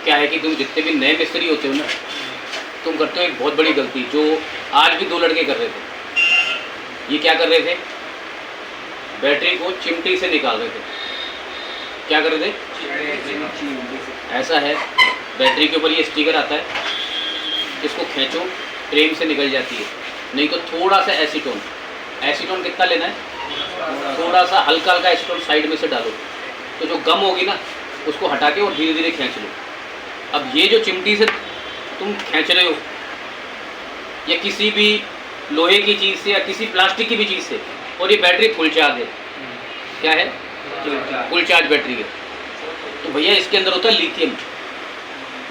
क्या है कि तुम जितने भी नए मिस्त्री होते हो ना, तुम करते हो एक बहुत बड़ी गलती जो आज भी 2 लड़के कर रहे थे। ये क्या कर रहे थे? बैटरी को चिमटी से निकाल रहे थे। क्या कर रहे थे? ऐसा है, बैटरी के ऊपर ये स्टिकर आता है, इसको खींचो, ट्रेन से निकल जाती है। नहीं तो थोड़ा सा एसीटोन, एसीटोन कितना लेना है? थोड़ा सा हल्का हल्का एसीटोन साइड में से डालो, तो जो गम होगी ना उसको हटा के और धीरे धीरे खींच लो। अब ये जो चिमटी से तुम खींच रहे हो, या किसी भी लोहे की चीज़ से या किसी प्लास्टिक की भी चीज़ से, और ये बैटरी फुल चार्ज है। क्या है? फुल चार्ज बैटरी है। तो भैया इसके अंदर होता है लिथियम।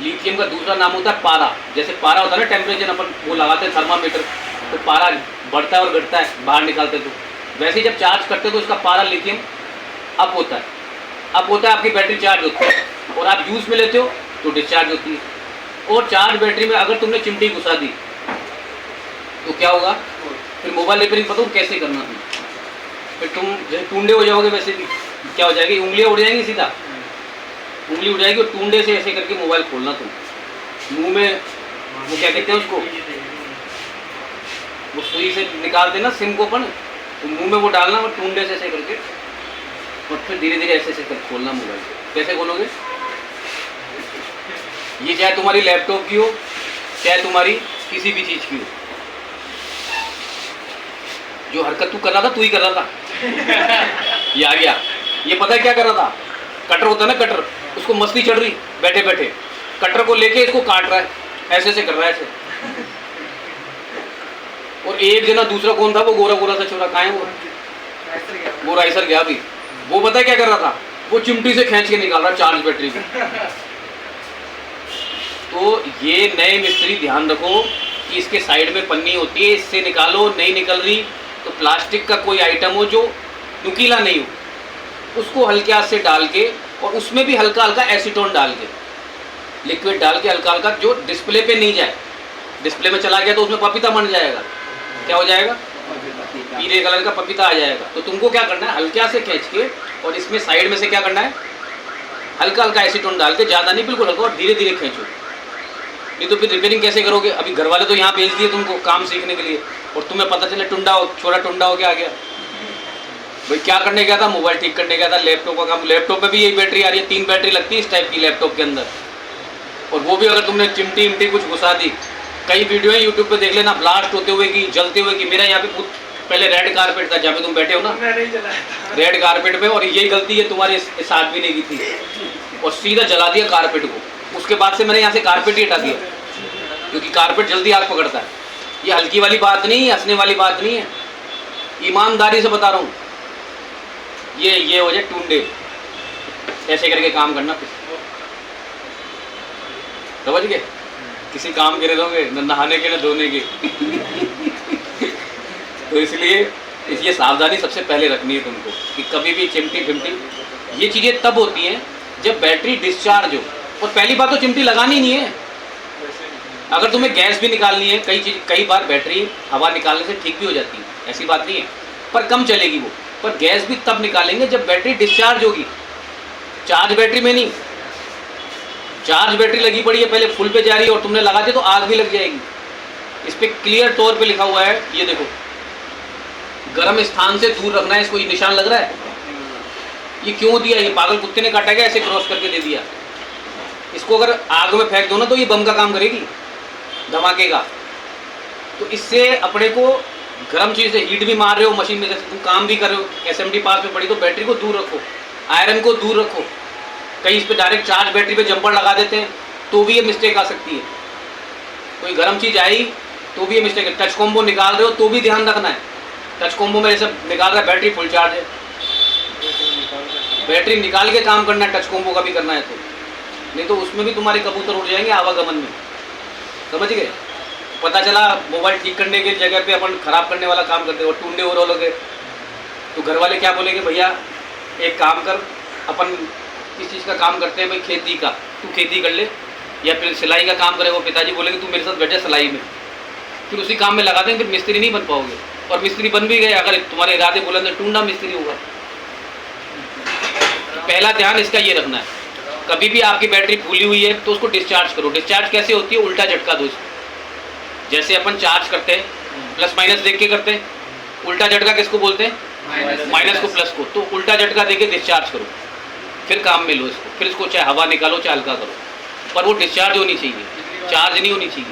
लिथियम का दूसरा नाम होता है पारा। जैसे पारा होता है ना, टेम्परेचर अपन वो लगाते हैं थर्मामीटर, तो पारा बढ़ता है और घटता है, बाहर निकालते हैं। तो वैसे ही जब चार्ज करते हो तो उसका पारा लिथियम अप होता है। अप होता है, आपकी बैटरी चार्ज होती है, और आप यूज़ में लेते हो तो डिस्चार्ज होती है। और चार्ज बैटरी में अगर तुमने चिमटी घुसा दी तो क्या होगा? फिर मोबाइल रिपेयरिंग बताऊँ कैसे करना तुम? फिर तुम जैसे टूंडे हो जाओगे, वैसे भी क्या हो जाएगी, उंगलियाँ उड़ जाएंगी, सीधा उंगली उड़ जाएगी, और टूंडे से ऐसे करके मोबाइल खोलना तुम। मुंह में वो क्या कहते हैं उसको, वो सुई से निकालते ना सिम को अपन, तो मुंह में वो डालना और टूंडे से ऐसे करके, और फिर धीरे धीरे ऐसे ऐसे कर खोलना मोबाइल। कैसे खोलोगे? ये चाहे तुम्हारी लैपटॉप की हो, चाहे तुम्हारी किसी भी चीज़ की हो। जो हरकत तू कर रहा था, तू ही कर रहा था। ये आ गया। ये पता है क्या कर रहा था? कटर होता है ना, कटर, उसको मस्ती चढ़ रही बैठे बैठे, कटर को लेके इसको काट रहा है, ऐसे ऐसे कर रहा है ऐसे। और एक जना दूसरा कौन था, वो गोरा गोरा सा छोरा, कहाँ है वो राइसर गया अभी। वो पता है क्या कर रहा था? वो चिमटी से खींच के निकाल रहा चार्ज बैटरी को। तो ये नए मिस्त्री ध्यान रखो कि इसके साइड में पन्नी होती है, इससे निकालो। नहीं निकल रही तो प्लास्टिक का कोई आइटम हो जो नुकीला नहीं हो, उसको हल्के हाथ से डाल के, और उसमें भी हल्का हल्का एसीटोन डाल के, लिक्विड डाल के हल्का हल्का, जो डिस्प्ले पे नहीं जाए। डिस्प्ले में चला गया तो उसमें पपीता बन जाएगा। क्या हो जाएगा? पीले कलर का पपीता आ जाएगा। तो तुमको क्या करना है? हल्के हाथ से खींच के, और इसमें साइड में से क्या करना है? हल्का हल्का एसीटोन डाल के, ज़्यादा नहीं, बिल्कुल हल्का, और धीरे धीरे खींचो। नहीं तो फिर रिपेयरिंग कैसे करोगे? अभी घर वाले तो यहाँ भेज दिए तुमको काम सीखने के लिए, और तुम्हें पता चले छोरा टुंडा हो के आ गया। भाई क्या करने गया था? मोबाइल ठीक करने गया था, लैपटॉप का काम। लैपटॉप में भी यही बैटरी आ रही है, 3 बैटरी लगती है इस टाइप की लैपटॉप के अंदर, और वो भी अगर तुमने चिमटी इमटी कुछ घुसा दी। कई वीडियो है यूट्यूब पे देख लेना, ब्लास्ट होते हुए कि जलते हुए कि। मेरा यहाँ पे पहले रेड कारपेट था जहाँ पे तुम बैठे हो ना, रेड कारपेट पे, और यही गलती है तुम्हारे साथ भी नहीं की थी, और सीधा जला दिया कारपेट को। उसके बाद से मैंने यहाँ से कारपेट ही हटा दिया, क्योंकि कारपेट जल्दी आग पकड़ता है। ये हल्की वाली बात नहीं है, हंसने वाली बात नहीं है, ईमानदारी से बता रहा हूँ। ये हो जाए टूंडे, ऐसे करके काम करना। समझ गए? किसी काम के रहोगे, न नहाने के न धोने के। तो इसलिए ये सावधानी सबसे पहले रखनी है तुमको कि कभी भी चिमटी फिमटी, ये चीज़ें तब होती हैं जब बैटरी डिस्चार्ज हो। और पहली बात तो चिमटी लगानी नहीं है। अगर तुम्हें गैस भी निकालनी है, कई बार बैटरी हवा निकालने से ठीक भी हो जाती है, ऐसी बात नहीं है, पर कम चलेगी वो। पर गैस भी तब निकालेंगे जब बैटरी डिस्चार्ज होगी, चार्ज बैटरी में नहीं। चार्ज बैटरी लगी पड़ी है, पहले फुल पे जा रही है, और तुमने लगा दिया तो आग भी लग जाएगी। इस पर क्लियर तौर पे लिखा हुआ है, ये देखो, गर्म स्थान से दूर रखना है इसको। ये निशान लग रहा है, ये क्यों दिया? ये पागल कुत्ते ने काटा गया, ऐसे क्रॉस करके दे दिया। इसको अगर आग में फेंक दो ना तो ये बम का काम करेगी, धमाके का। तो इससे अपने को गर्म चीज़ से हीट भी मार रहे हो मशीन में, जैसे तुम काम भी कर रहे हो, एसएमडी पास में पड़ी, तो बैटरी को दूर रखो, आयरन को दूर रखो। कहीं इस पर डायरेक्ट चार्ज बैटरी पे जंपर लगा देते हैं तो भी ये मिस्टेक आ सकती है। कोई गर्म चीज़ आई तो भी ये मिस्टेक है। टच कॉम्बो निकाल रहे हो तो भी ध्यान रखना है, टच कॉम्बो में जैसे निकाल रहा है बैटरी फुल चार्ज है, बैटरी निकाल के काम करना है, टच कॉम्बो का भी करना है तो, नहीं तो उसमें भी तुम्हारे कबूतर उड़ जाएंगे आवागमन में। समझ गए? पता चला मोबाइल ठीक करने की जगह पे अपन खराब करने वाला काम करते हो, टूंडे हो रहे तो घर वाले क्या बोलेंगे? भैया एक काम कर, अपन किस चीज़ का काम करते हैं भाई, खेती का, तू खेती कर ले, या फिर सिलाई का काम करे। वो पिताजी बोलेंगे तू मेरे साथ बैठे सिलाई में, फिर उसी काम में लगा देंगे, फिर मिस्त्री नहीं बन पाओगे। और मिस्त्री बन भी गए अगर तुम्हारे इरादे बुलंद है, टूंडा मिस्त्री होगा। पहला ध्यान इसका ये रखना है। कभी भी आपकी बैटरी फूली हुई है तो उसको डिस्चार्ज करो। डिस्चार्ज कैसे होती है? उल्टा झटका दो इसको। जैसे अपन चार्ज करते हैं प्लस माइनस देख के करते हैं, उल्टा झटका किसको बोलते हैं? माइनस को प्लस को। तो उल्टा झटका देके डिस्चार्ज करो, फिर काम में लो इसको। फिर इसको चाहे हवा निकालो चाहे हल्का करो, पर वो डिस्चार्ज होनी चाहिए, चार्ज नहीं होनी चाहिए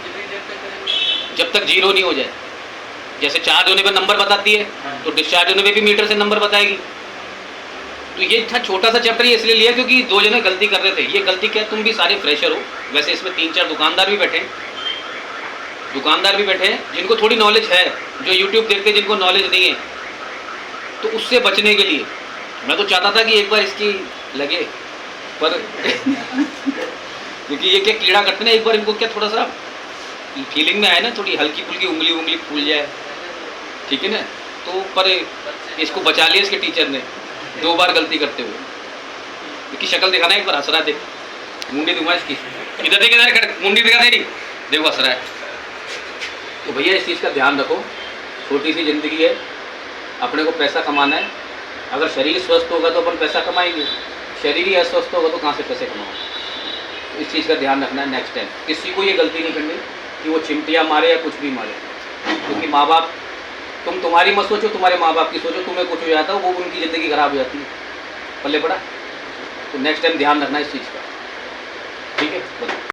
जब तक जीरो नहीं हो जाए। जैसे चार्ज होने पर नंबर बताती है, तो डिस्चार्ज होने पे भी मीटर से नंबर बताएगी। तो ये था छोटा सा चैप्टर, ये इसलिए लिया क्योंकि दो जने गलती कर रहे थे। ये गलती क्या, तुम भी सारे फ्रेशर हो, वैसे इसमें 3-4 दुकानदार भी बैठे हैं, जिनको थोड़ी नॉलेज है, जो यूट्यूब देखते हैं जिनको नॉलेज नहीं है। तो उससे बचने के लिए मैं तो चाहता था कि एक बार इसकी लगे, पर क्योंकि ये क्या कीड़ा करते ना, एक बार इनको क्या थोड़ा सा फीलिंग में आए ना, थोड़ी हल्की फुल्की उंगली फूल जाए, ठीक है ना। तो पर इसको बचा लिया इसके टीचर ने 2 बार गलती करते हुए। इसकी शक्ल दिखाना एक बार, हंस रहा है, देख मुंडी दूंगा इसकी, इधर देख, इधर मुंडी दिखा दे रही, देखो हंस रहा है। तो भैया इस चीज़ का ध्यान रखो, छोटी सी ज़िंदगी है, अपने को पैसा कमाना है। अगर शरीर स्वस्थ होगा तो अपन पैसा कमाएंगे, शरीर ही अस्वस्थ होगा तो कहाँ से पैसे कमाओगे। तो इस चीज़ का ध्यान रखना है नेक्स्ट टाइम। किसी को ये गलती नहीं करनी कि वो चिमटियाँ मारे या कुछ भी मारे, क्योंकि माँ बाप, तुम्हारी मत सोचो, तुम्हारे माँ बाप की सोचो, तुम्हें कुछ हो जाता है वो उनकी ज़िंदगी खराब हो जाती है, पल्ले पड़ा। तो नेक्स्ट टाइम ध्यान रखना इस चीज़ का, ठीक है।